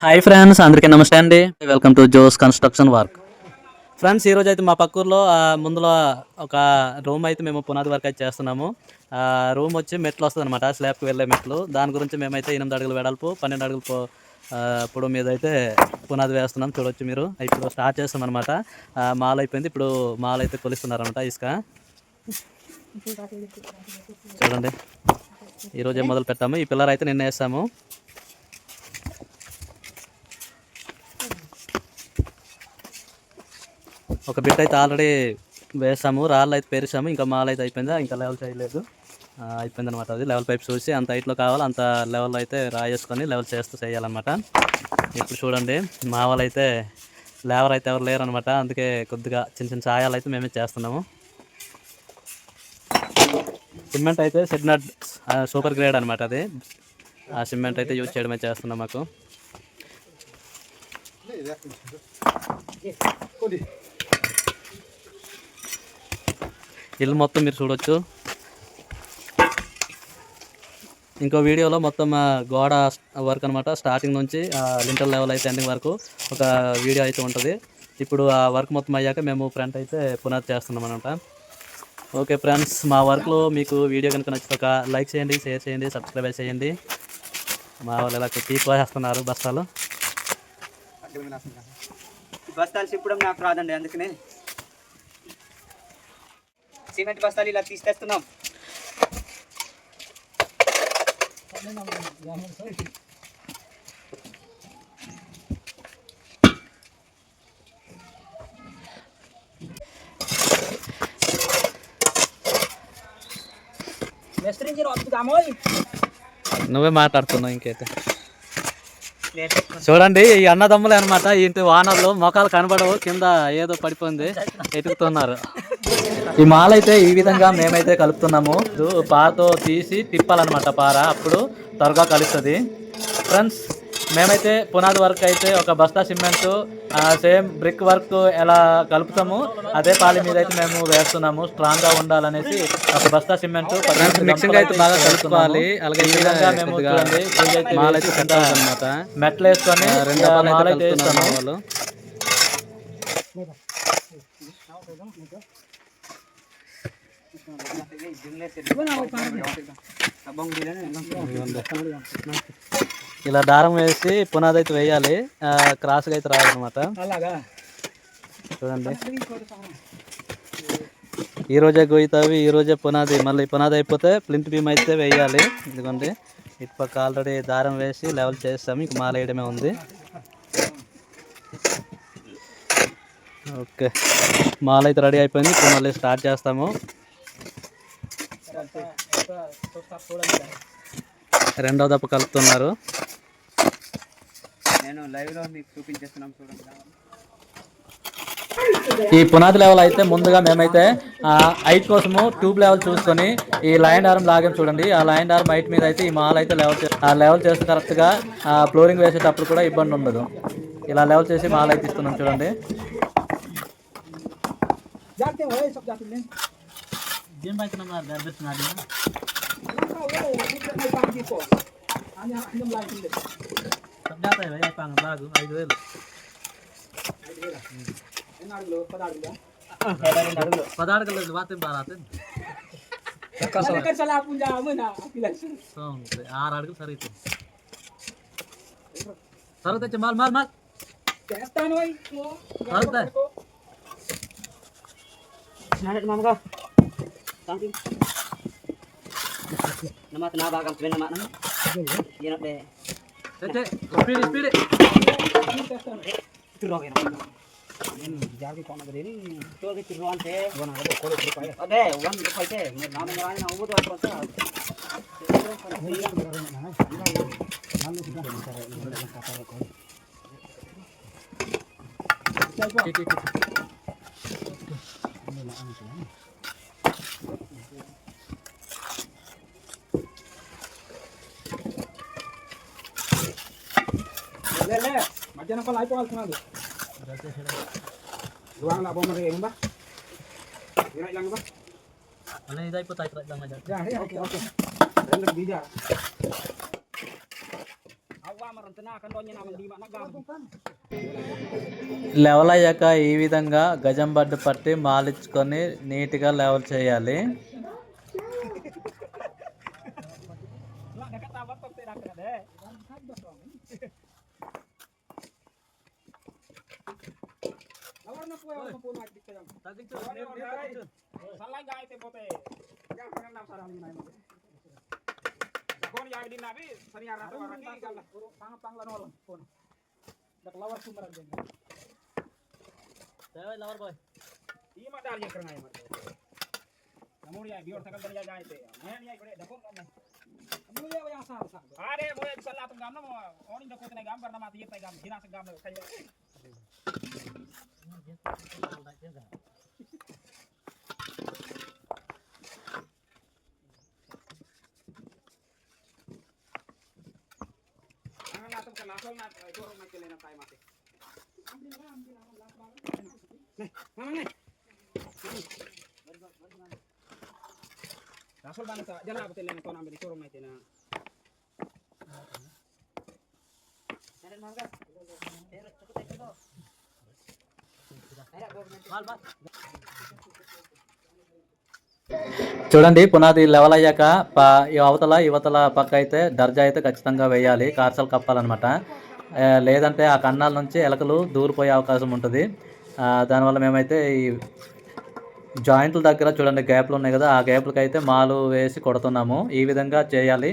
Hi friends, అందరికీ నమస్తే అండి. Welcome to Jo's construction work. Friends, ఈరోజు అయితే మా పక్కూర్లో ముందులో ఒక రూమ్ అయితే మేము పునాది వర్క్ అయితే చేస్తున్నాము. రూమ్ వచ్చి మెట్లు వస్తుంది అనమాట, స్లాబ్కి వెళ్ళే మెట్లు. దాని గురించి మేమైతే 8 అడుగులు వెడల్పు 12 అడుగులు పొడవు మీద అయితే పునాది వేస్తున్నాం. చూడొచ్చు మీరు. ఇప్పుడు స్టార్ట్ చేస్తాం అనమాట. మాల్ అయిపోయింది, ఇప్పుడు మాల్ అయితే కొలుస్తున్నారు అనమాట. ఇసుక చూడండి, ఈరోజే మొదలు పెట్టాము. ఈ పిల్లర్ అయితే నిన్న వేస్తాము. ఒక బిట్ అయితే ఆల్రెడీ వేసాము, రాళ్ళు అయితే పేరుసాము. ఇంకా మాల్ అయితే అయిపోయిందా, ఇంకా లెవెల్ చేయలేదు. అయిపోయింది అనమాట. అది లెవెల్ పైప్ చూసి అంత హైట్లో కావాలి అంత లెవెల్లో అయితే రాయేసుకొని లెవెల్ చేస్తూ చేయాలన్నమాట. ఇప్పుడు చూడండి, మా వాళ్ళు అయితే లేవర్ అయితే ఎవరు లేరు అనమాట. అందుకే కొద్దిగా చిన్న చిన్న సాయాలు అయితే మేమే చేస్తున్నాము. సిమెంట్ అయితే సెడ్నట్ సూపర్ గ్రేడ్ అనమాట. అది ఆ సిమెంట్ అయితే యూజ్ చేయడమే చేస్తున్నాం. మాకు ఇల్లు మొత్తం మీరు చూడొచ్చు. ఇంకో వీడియోలో మొత్తం గోడ వర్క్ అనమాట, స్టార్టింగ్ నుంచి లింటల్ లెవెల్ అయితే ఎండింగ్ వరకు ఒక వీడియో అయితే ఉంటుంది. ఇప్పుడు ఆ వర్క్ మొత్తం అయ్యాక మేము ఫ్రంట్ అయితే పునాది చేస్తున్నాం అనమాట. ఓకే ఫ్రెండ్స్, మా వర్క్లో మీకు వీడియో కనుక నచ్చితే ఒక లైక్ చేయండి, షేర్ చేయండి, సబ్స్క్రైబ్ చేయండి. మా వాళ్ళు ఇలా తీసుకోవేస్తున్నారు బస్తాలు. చెప్పడం నాకు రాదండి, అందుకనే సిమెంట్ బస్తాలు ఇలా తీసుకొస్తున్నాం. నువ్వే మాట్లాడుతున్నావు ఇంకైతే. చూడండి, ఈ అన్నదమ్ములే అనమాట. ఇంటి వానర్లు మొఖాలు కనబడవు, కింద ఏదో పడిపోయింది, ఎతుకుతున్నారు. ఈ మాల అయితే ఈ విధంగా మేమైతే కలుపుతున్నాము. పారతో తీసి తిప్పాలన్నమాట పార, అప్పుడు త్వరగా కలుస్తుంది. ఫ్రెండ్స్, మేమైతే పునాది వర్క్ అయితే ఒక బస్తా సిమెంటు సేమ్ బ్రిక్ వర్క్ ఎలా కలుపుతాము అదే పాలి మీద అయితే మేము వేస్తున్నాము. స్ట్రాంగ్గా ఉండాలనేసి ఒక బస్తా సిమెంట్ మిక్సింగ్ అయితే బాగా కలుపుకోవాలి. అలాగే ఈ విధంగా మేము అనమాట మెట్లు వేసుకొని మాల అయితే వేస్తాము. వాళ్ళు ఇలా దారం వేసి పునాది అయితే వేయాలి, క్రాస్గా అయితే రావాలన్నమాట. చూడండి, ఈరోజే గొయ్యితావి, ఈరోజే పునాది. మళ్ళీ పునాది అయిపోతే ప్లింత్ బీమ్ అయితే వేయాలి. ఇదిగోండి, ఇటుపక్క ఆల్రెడీ దారం వేసి లెవెల్ చేస్తాము, ఇంక మాల వేయడమే ఉంది. ఓకే, మాల అయితే రెడీ అయిపోయింది. ఇప్పుడు మళ్ళీ స్టార్ట్ చేస్తాము. రెండో దప్ప కలుపుతున్నారు. నేను లైవ్లో మీకు చూపించేస్తున్నాం, చూడండి. ఈ పునాది లెవెల్ అయితే ముందుగా మేమైతే హైట్ కోసము ట్యూబ్ లెవెల్ చూసుకొని ఈ లైన్ ఆర్మ్ లాగాం. చూడండి, ఆ లైన్ ఆర్మ్ హైట్ మీద అయితే ఈ మాల్ అయితే లెవెల్ చేస్తే కరెక్ట్గా ఫ్లోరింగ్ వేసేటప్పుడు కూడా ఇబ్బంది ఉండదు. ఇలా లెవెల్ చేసి మాల్ అయితే ఇస్తున్నాం. చూడండి, మధ్యాహ్నం పని అయిపోవాల్సినది. ruang bom lagi mbak. Gerak lang mbak. Ano yung po tayo lang aja. Ya, oke. Rendah bija. Awa maron tenang. Level అయ్యాక ఈ విధంగా గజం బడ్డు పట్టి మాలించుకొని నీట్గా లెవెల్ చేయాలి. చూడండి పునాది లెవెల్ అయ్యాక ఈ అవతల యువతల పక్క అయితే దర్జా అయితే ఖచ్చితంగా వేయాలి, కార్సలు కప్పాలన్నమాట. లేదంటే ఆ కన్నాల నుంచి ఎలకలు దూరిపోయే అవకాశం ఉంటుంది. దానివల్ల మేమైతే ఈ జాయింట్ల దగ్గర చూడండి గ్యాప్లు ఉన్నాయి కదా, ఆ గ్యాప్లకి అయితే మాలు వేసి కొడుతున్నాము. ఈ విధంగా చేయాలి.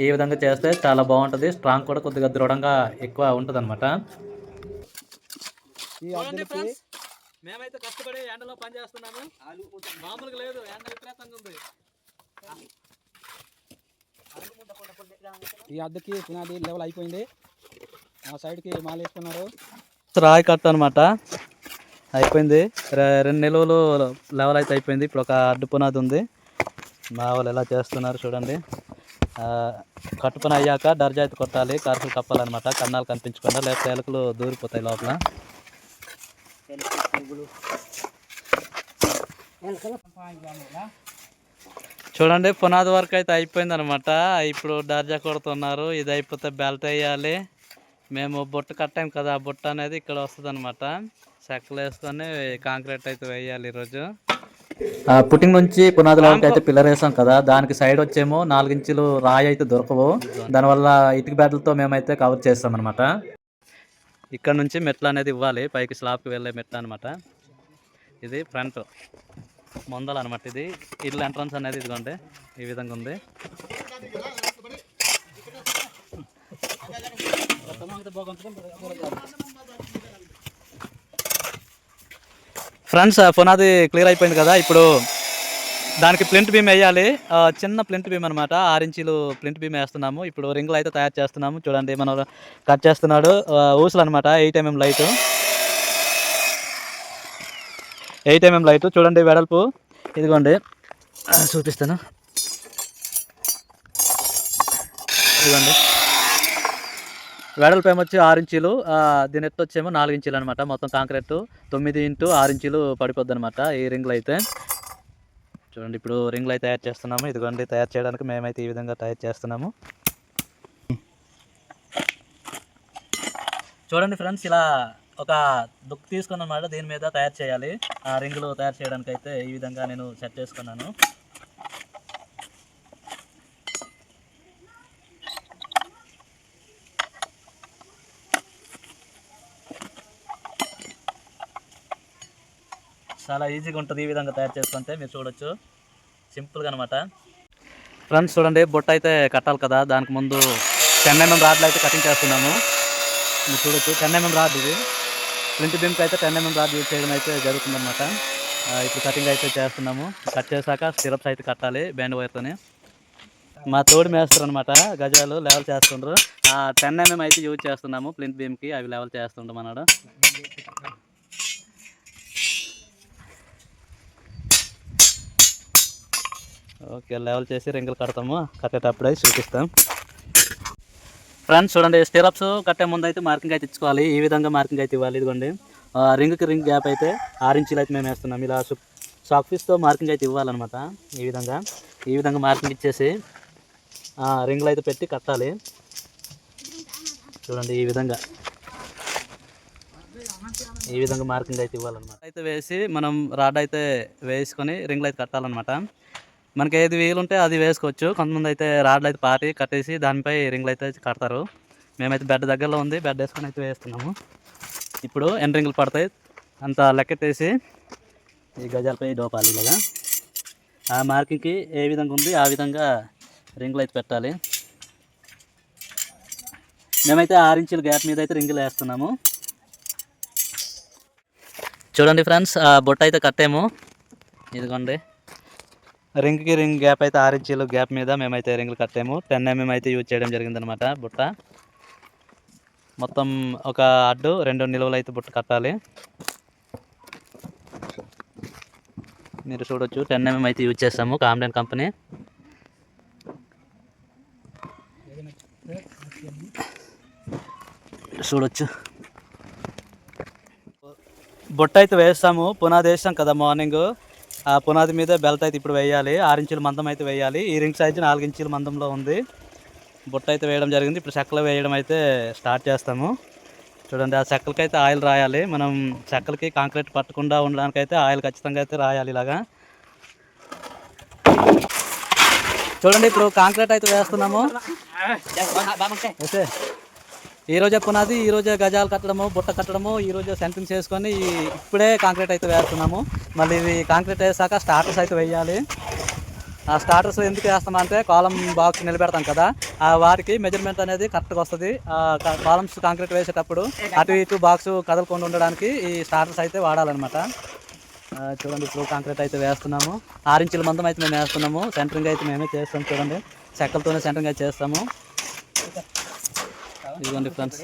ఈ విధంగా చేస్తే చాలా బాగుంటుంది, స్ట్రాంగ్ కూడా కొద్దిగా దృఢంగా ఎక్కువ ఉంటుంది అనమాట. మేమైతే కష్టపడి ఎండలో పని చేస్తున్నాము, మామూలుగా లేదు, ఎండ విపరీతంగా ఉంది. ఈ అద్దెకి పునాది లెవెల్ అయిపోయింది, ఆ సైడ్కి మాలు వేసుకున్నారు. రాయి కట్ట అనమాట అయిపోయింది, 2 నిలువలు లెవెల్ అయితే అయిపోయింది. ఇప్పుడు ఒక అడ్డు పునాది ఉంది, మా వాళ్ళు ఎలా చేస్తున్నారు చూడండి. కట్టు పని అయ్యాక దర్జా అయితే కొట్టాలి, కార్సులు కప్పాలన్నమాట, కన్నాలు కనిపించకుండా, లేకపోతే ఎలుకలు దూరిపోతాయి లోపల. చూడండి పునాది వరకు అయితే అయిపోయింది అనమాట. ఇప్పుడు దర్జా కొడుతున్నారు, ఇది అయిపోతే బెల్ట్ వేయాలి. మేము బుట్ట కట్టాం కదా, ఆ బుట్ట అనేది ఇక్కడ వస్తుంది అనమాట. చెక్కలు వేసుకొని కాంక్రీట్ అయితే వేయాలి ఈరోజు. పుట్టింగ్ నుంచి పునాది వరకు అయితే పిల్లర్ వేసాం కదా, దానికి సైడ్ వచ్చేమో 4 ఇంచులు రాయి అయితే దొరకవు, దానివల్ల ఇటుక బ్యాట్లతో మేమైతే కవర్ చేస్తాం అనమాట. ఇక్కడ నుంచి మెట్లు అనేది ఇవ్వాలి, పైకి స్లాబ్కి వెళ్ళే మెట్లు అనమాట. ఇది ఫ్రంట్ ముందల అనమాట, ఇది ఇల్లు ఎంట్రన్స్ అనేది ఇదిగోండి ఈ విధంగా ఉంది. ఫ్రెండ్స్ పునాది క్లియర్ అయిపోయింది కదా, ఇప్పుడు దానికి ప్లింట్ బీమ్ వేయాలి. చిన్న ప్లింట్ బీమ్ అనమాట, 6 ఇంచులు ప్లింట్ బీమ్ వేస్తున్నాము. ఇప్పుడు రింగులు అయితే తయారు చేస్తున్నాము. చూడండి మనం కట్ చేస్తున్నాడు, ఊసులు అనమాట, 8 mm లైటు, 8 mm లైటు. చూడండి వెడల్పు ఇదిగోండి, చూపిస్తాను ఇదిగోండి. వెడల్పు ఏమొచ్చి 6 ఇంచులు, దీని ఎత్తు వచ్చేమో 4 ఇంచులు అనమాట. మొత్తం కాంక్రీట్ 9 x 6 ఇంచులు పడిపోద్ది అనమాట ఈ రింగులు అయితే. చూడండి ఇప్పుడు రింగులు అయితే తయారు చేస్తున్నాము. ఇదిగోండి తయారు చేయడానికి మేమైతే ఈ విధంగా తయారు చేస్తున్నాము. చూడండి ఫ్రెండ్స్, ఇలా ఒక దుక్కు తీసుకున్న అనమాట, దీని మీద తయారు చేయాలి. ఆ రింగులు తయారు చేయడానికి అయితే ఈ విధంగా నేను సెట్ చేసుకున్నాను. చాలా ఈజీగా ఉంటుంది ఈ విధంగా తయారు చేసుకుంటే, మీరు చూడొచ్చు సింపుల్గా అనమాట. ఫ్రెండ్స్ చూడండి బుట్ట అయితే కట్టాలి కదా, దానికి ముందు 10 mm రాడ్లు అయితే కటింగ్ చేస్తున్నాము. మీరు చూడొచ్చు 10 mm రాడ్, ఇది ప్లింట్ బీమ్కి అయితే 10 mm రాడ్ యూజ్ చేయడం అయితే జరుగుతుందన్నమాట. ఇప్పుడు కటింగ్ అయితే చేస్తున్నాము. కట్ చేశాక స్టిరప్స్ అయితే కట్టాలి బ్యాండ్ వైర్తోని. మా తోడు మేస్తారు అనమాట, గజాలు లెవెల్ చేస్తుండ్రు. 10 mm అయితే యూజ్ చేస్తున్నాము ప్లింట్ బీమ్కి, అవి లెవెల్ చేస్తుంటాం అన్నాడు. ఓకే లెవెల్ చేసి రింగులు కడతాము, కట్టేటప్పుడే చూపిస్తాం. ఫ్రెండ్స్ చూడండి స్టిరప్స్ కట్టే ముందు అయితే మార్కింగ్ అయితే ఇచ్చుకోవాలి, ఈ విధంగా మార్కింగ్ అయితే ఇవ్వాలి. ఇదిగోండి రింగ్కి రింగ్ గ్యాప్ అయితే 6 ఇంచులు అయితే మేము వేస్తున్నాం. ఇలా షాక్ పీస్తో మార్కింగ్ అయితే ఇవ్వాలన్నమాట. ఈ విధంగా మార్కింగ్ ఇచ్చేసి రింగులు అయితే పెట్టి కట్టాలి. చూడండి ఈ విధంగా మార్కింగ్ అయితే ఇవ్వాలన్నమాట. అయితే వేసి మనం రాడ్ అయితే వేసుకొని రింగ్లు అయితే కట్టాలన్నమాట. మనకి ఏది వీలుంటే అది వేసుకోవచ్చు. కొంతమంది అయితే రాడ్లు అయితే పాతి కట్టేసి దానిపై రింగ్లు అయితే కడతారు. మేమైతే బెడ్ దగ్గరలో ఉంది, బెడ్ వేసుకొని అయితే వేస్తున్నాము. ఇప్పుడు ఎన్ని రింగులు పడతాయి అంత లెక్కెట్టేసి ఈ గజాలపై డోపాలి. ఇలాగా ఆ మార్కింగ్కి ఏ విధంగా ఉంది ఆ విధంగా రింగులు అయితే పెట్టాలి. మేమైతే 6 ఇంచుల గ్యాప్ మీద అయితే రింగులు వేస్తున్నాము. చూడండి ఫ్రెండ్స్, ఆ బుట్ట అయితే కట్టాము. ఇదిగోండి, రింగ్కి రింగ్ గ్యాప్ అయితే 6 ఇంచుల గ్యాప్ మీద మేమైతే రింగులు కట్టాము. 10 mm అయితే యూజ్ చేయడం జరిగిందనమాట. బుట్ట మొత్తం ఒక అడ్డు 2 నిలువలు అయితే బుట్ట కట్టాలి. మీరు చూడొచ్చు 10 mm అయితే యూజ్ చేస్తాము, కామ్డెన్ కంపెనీ. చూడొచ్చు, బుట్ట అయితే వేస్తాము. పునాది వేస్తాం కదా మార్నింగ్, ఆ పునాది మీద బెల్ట్ అయితే ఇప్పుడు వేయాలి. 6 ఇంచుల మందం అయితే వేయాలి. ఈ రింగ్ సైజు 4 ఇంచుల మందంలో ఉంది. బుట్ట అయితే వేయడం జరిగింది. ఇప్పుడు చెక్కలు వేయడం అయితే స్టార్ట్ చేస్తాము. చూడండి, ఆ చెక్కలకి అయితే ఆయిల్ రాయాలి. మనం చెక్కలకి కాంక్రీట్ పట్టకుండా ఉండడానికైతే ఆయిల్ ఖచ్చితంగా అయితే రాయాలి. ఇలాగా చూడండి, ఇప్పుడు కాంక్రీట్ అయితే వేస్తున్నాము. ఈరోజే పునాది, ఈరోజే గజాలు కట్టడము, బుట్ట కట్టడము, ఈరోజే సెంట్రింగ్ చేసుకొని ఇప్పుడే కాంక్రీట్ అయితే వేస్తున్నాము. మళ్ళీ ఇవి కాంక్రీట్ వేసాక స్టార్టర్స్ అయితే వేయాలి. ఆ స్టార్టర్స్ ఎందుకు వేస్తామంటే కాలం బాక్స్ నిలబెడతాం కదా, ఆ వాటికి మెజర్మెంట్ అనేది కరెక్ట్గా వస్తుంది. కాలమ్స్ కాంక్రీట్ వేసేటప్పుడు అటు ఇటు బాక్స్ కదలకుండా ఉండడానికి ఈ స్టార్టర్స్ అయితే వాడాలన్నమాట. చూడండి, ఇప్పుడు కాంక్రీట్ అయితే వేస్తున్నాము. 6 ఇంచుల మందం అయితే మేము వేస్తున్నాము. సెంటరింగ్ అయితే మేమే చేస్తాము. చూడండి, చెక్కలతోనే సెంటరింగ్ అయితే చేస్తాము. ఇదిగోండి ఫ్రెండ్స్,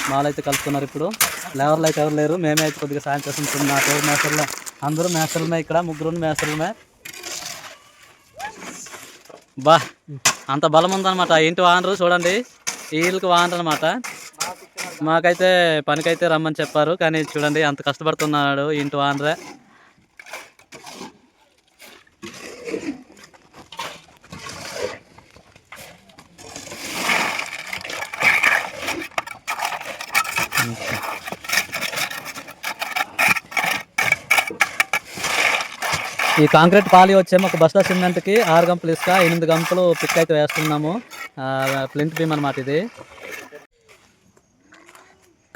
మాలు అయితే కలుపుతున్నారు. ఇప్పుడు లేవర్లు అయితే ఎవరు లేరు, మేమే అయితే కొద్దిగా సాయం చేస్తున్నాం. నా పేరు మేస్టర్లే, అందరూ మేస్టర్లమే, ఇక్కడ 3 మేస్టర్లమే. బా, అంత బలం ఉందన్నమాట. ఇంటి వానరు చూడండి, వీళ్ళకి వానరు అనమాట. మాకైతే పనికైతే రమ్మని చెప్పారు, కానీ చూడండి అంత కష్టపడుతున్నాడు ఇంటి వానరే. ఈ కాంక్రీట్ పాలి వచ్చేమో ఒక బస్తా సిమెంట్కి 6 గంపలు ఇసుక, 8 గంపలు పిక్ అయితే వేస్తున్నాము. ప్లింత్ బీమ్ అనమాట. ఇది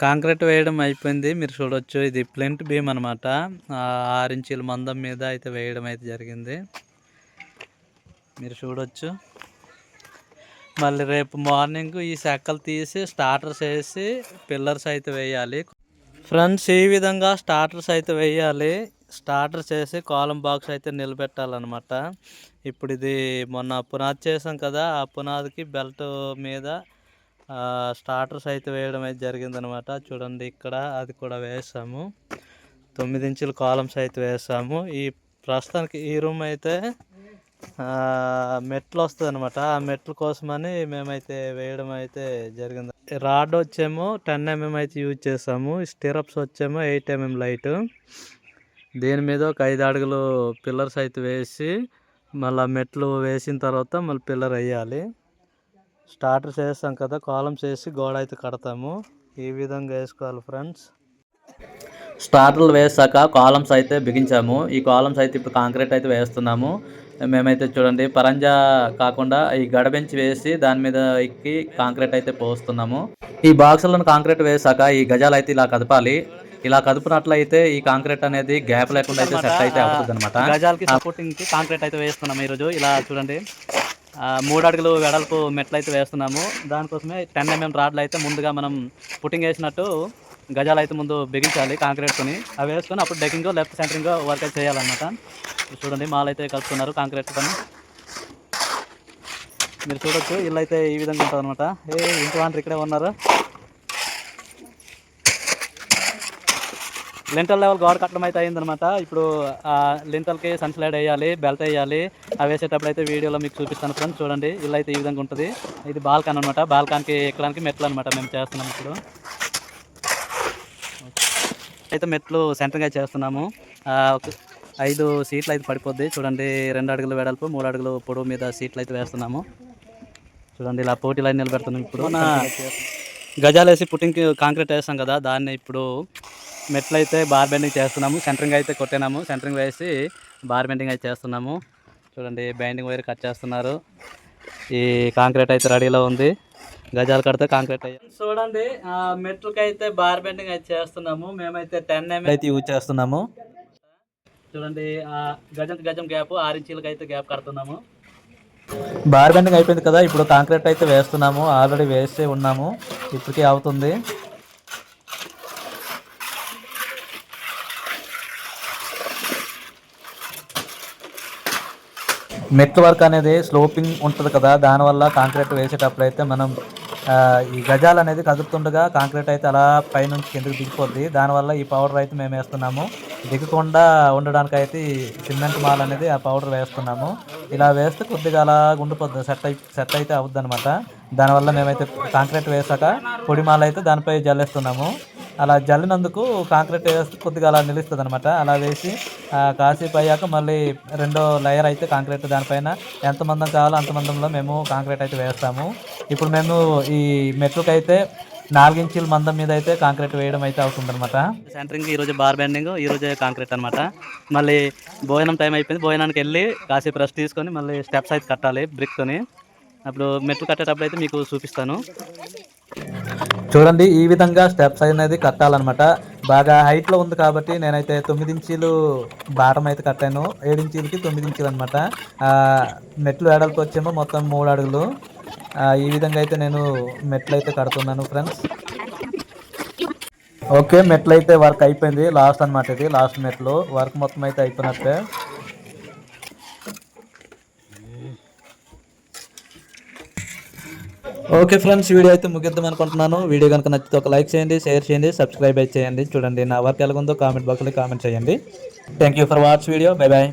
కాంక్రీట్ వేయడం అయిపోయింది. మీరు చూడొచ్చు, ఇది ప్లింత్ బీమ్ అనమాట. 6 ఇంచుల మందం మీద అయితే వేయడం అయితే జరిగింది. మీరు చూడొచ్చు. మళ్ళీ రేపు మార్నింగ్ ఈ చెక్కలు తీసి స్టార్టర్స్ వేసి పిల్లర్స్ అయితే వేయాలి. ఫ్రెండ్స్, ఈ విధంగా స్టార్టర్స్ అయితే వేయాలి. స్టార్టర్ చేసి కాలం బాక్స్ అయితే నిలబెట్టాలన్నమాట. ఇప్పుడు ఇది మొన్న పునాది చేసాం కదా, ఆ పునాదికి బెల్ట్ మీద స్టార్టర్స్ అయితే వేయడం అయితే జరిగిందనమాట. చూడండి, ఇక్కడ అది కూడా వేసాము. 9 ఇంచుల కాలమ్స్ అయితే వేసాము. ఈ ప్రస్తుతానికి ఈ రూమ్ అయితే మెట్లు వస్తుంది అనమాట. ఆ మెట్ల కోసమని మేమైతే వేయడం అయితే జరిగింది. రాడ్ వచ్చేమో 10 mm అయితే యూజ్ చేసాము. స్టిరప్స్ వచ్చేమో 8 mm లైట్. దీని మీద ఒక 5 అడుగులు పిల్లర్స్ అయితే వేసి మళ్ళీ మెట్లు వేసిన తర్వాత మళ్ళీ పిల్లర్ వేయాలి. స్టార్టర్స్ వేస్తాం కదా, కాలమ్స్ వేసి గోడ అయితే కడతాము. ఈ విధంగా వేసుకోవాలి ఫ్రెండ్స్. స్టార్టర్లు వేసాక కాలమ్స్ అయితే బిగించాము. ఈ కాలమ్స్ అయితే ఇప్పుడు కాంక్రీట్ అయితే వేస్తున్నాము. మేమైతే చూడండి, పరంజా కాకుండా ఈ గడబెంచి వేసి దాని మీద ఎక్కి కాంక్రీట్ అయితే పోస్తున్నాము. ఈ బాక్సులను కాంక్రీట్ వేసాక ఈ గజాలు అయితే ఇలా కదపాలి. ఇలా కదుపునట్లయితే ఈ కాంక్రీట్ అనేది గ్యాప్ లేకుండా అయితే సెట్ అయితే అవుతుంది అనమాట. గజాలకి సపోర్టింగ్ కి కాంక్రీట్ అయితే వేస్తున్నాము ఈరోజు. ఇలా చూడండి, 3 అడుగులు వెడల్పు మెట్లు అయితే వేస్తున్నాము. దానికోసమే 10 mm రాడ్లు అయితే ముందుగా మనం పుట్టింగ్ వేసినట్టు గజాలు అయితే ముందు బిగించాలి కాంక్రీట్తోని. అవి వేసుకొని అప్పుడు డెకింగ్ లెఫ్ట్ సెంటరింగ్ వర్క్ అయితే చేయాలన్నమాట. చూడండి, మాల్ అయితే కలుపుతున్నారు కాంక్రీట్ పని. మీరు చూడొచ్చు, ఇల్లు అయితే ఈ విధంగా ఉంటుంది అనమాట. ఇంటి వాంటర్ ఇక్కడే ఉన్నారు. లింటల్ లెవెల్ గోడ కట్టడం అయితే అయిందనమాట. ఇప్పుడు లింటల్కి సన్స్లైడ్ వేయాలి, బెల్ట్ వేయాలి. అవి వేసేటప్పుడు అయితే వీడియోలో మీకు చూపిస్తాను ఫ్రెండ్స్. చూడండి, ఇల్లు అయితే ఈ విధంగా ఉంటుంది. ఇది బాల్కాన్ అనమాట. బాల్కాన్కి ఎక్కడానికి మెట్లు అనమాట మేము చేస్తున్నాం. ఇప్పుడు అయితే మెట్లు సెంటర్గా చేస్తున్నాము. 5 సీట్లు అయితే పడిపోద్ది. చూడండి, 2 అడుగులు వెడల్పు 3 అడుగులు పొడవు మీద సీట్లు అయితే వేస్తున్నాము. చూడండి, ఇలా పోటీలు అయితే నిలబెడుతున్నాం. ఇప్పుడు గజాలు వేసి పుట్టింగ్ కాంక్రీట్ వేస్తాం కదా, దాన్ని ఇప్పుడు మెట్లు అయితే బార్ బెండింగ్ చేస్తున్నాము. సెంటరింగ్ అయితే కొట్టినాము, సెంటరింగ్ వేసి బార్ బెండింగ్ అయితే చేస్తున్నాము. చూడండి బైండింగ్ వైర్ కట్ చేస్తున్నారు. ఈ కాంక్రీట్ అయితే రెడీలో ఉంది. గజాలు కడితే కాంక్రీట్ అయ్యి చూడండి. మెట్లకి అయితే బార్ బెండింగ్ అయితే చేస్తున్నాము. మేమైతే 10 mm అయితే యూజ్ చేస్తున్నాము. చూడండి గజం గ్యాప్ 6 ఇంచీలకి అయితే గ్యాప్ కడుతున్నాము. బార్ బెండింగ్ అయిపోయింది కదా, ఇప్పుడు కాంక్రీట్ అయితే వేస్తున్నాము. ఆల్రెడీ వేస్తే ఉన్నాము, ఇప్పటికే అవుతుంది. మెట్ల వర్క్ అనేది స్లోపింగ్ ఉంటుంది కదా, దానివల్ల కాంక్రీట్ వేసేటప్పుడు అయితే మనం ఈ గజాలు అనేది కదుపుతుండగా కాంక్రీట్ అయితే అలా పైనుంచి కిందకి దిగిపోద్ది. దానివల్ల ఈ పౌడర్ అయితే మేము వేస్తున్నాము. దిగకుండా ఉండడానికి అయితే ఈ సిమెంట్ మాల్ అనేది ఆ పౌడర్ వేస్తున్నాము. ఇలా వేస్తే కొద్దిగా అలా ఉండిపోద్ది, సెట్ అయితే అవుద్ది అనమాట. దానివల్ల మేమైతే కాంక్రీట్ వేసాక పొడి మాల అయితే దానిపై జల్లేస్తున్నాము. అలా జల్లినందుకు కాంక్రీట్ వేస్తే కొద్దిగా అలా నిలుస్తుంది అనమాట. అలా వేసి కాసేపు అయ్యాక మళ్ళీ రెండో లేయర్ అయితే కాంక్రీట్ దానిపైన ఎంత మందం కావాలో అంత మందంలో మేము కాంక్రీట్ అయితే వేస్తాము. ఇప్పుడు మేము ఈ మెట్లకి అయితే 4 ఇంచుల మందం మీద అయితే కాంక్రీట్ వేయడం అయితే అవుతుందన్నమాట. సెంటరింగ్ ఈరోజు బార్ బెండింగ్, ఈరోజే కాంక్రీట్ అనమాట. మళ్ళీ భోజనం టైం అయిపోయింది, భోజనానికి వెళ్ళి కాసేపు రెస్ట్ తీసుకొని మళ్ళీ స్టెప్స్ అయితే కట్టాలి బ్రిక్తోని. అప్పుడు మెట్లు కట్టేటప్పుడు అయితే మీకు చూపిస్తాను. చూడండి ఈ విధంగా స్టెప్స్ అనేది కట్టాలన్నమాట. బాగా హైట్లో ఉంది కాబట్టి నేనైతే 9 ఇంచీలు బాటం అయితే కట్టాను. 7 ఇంచీలకి 9 ఇంచీలు అనమాట. మెట్లు వెడల్పు వచ్చేమో మొత్తం 3 అడుగులు. ఈ విధంగా అయితే నేను మెట్లు అయితే కడుతున్నాను ఫ్రెండ్స్. ఓకే, మెట్లు అయితే వర్క్ అయిపోయింది. లాస్ట్ అనమాట, ఇది లాస్ట్ మెట్లు. వర్క్ మొత్తం అయితే అయిపోయినట్టే. ఓకే ఫ్రెండ్స్, వీడియో అయితే ముగిద్దాం అనుకుంటున్నాను. వీడియో కనుక నచ్చితే ఒక లైక్ చేయండి, షేర్ చేయండి, సబ్స్క్రైబ్ అయితే చేయండి. చూడండి నా వర్క్ ఎలాగుందో కామెంట్ బాక్స్లో కామెంట్ చేయండి. Thank you for watch video. Bye bye.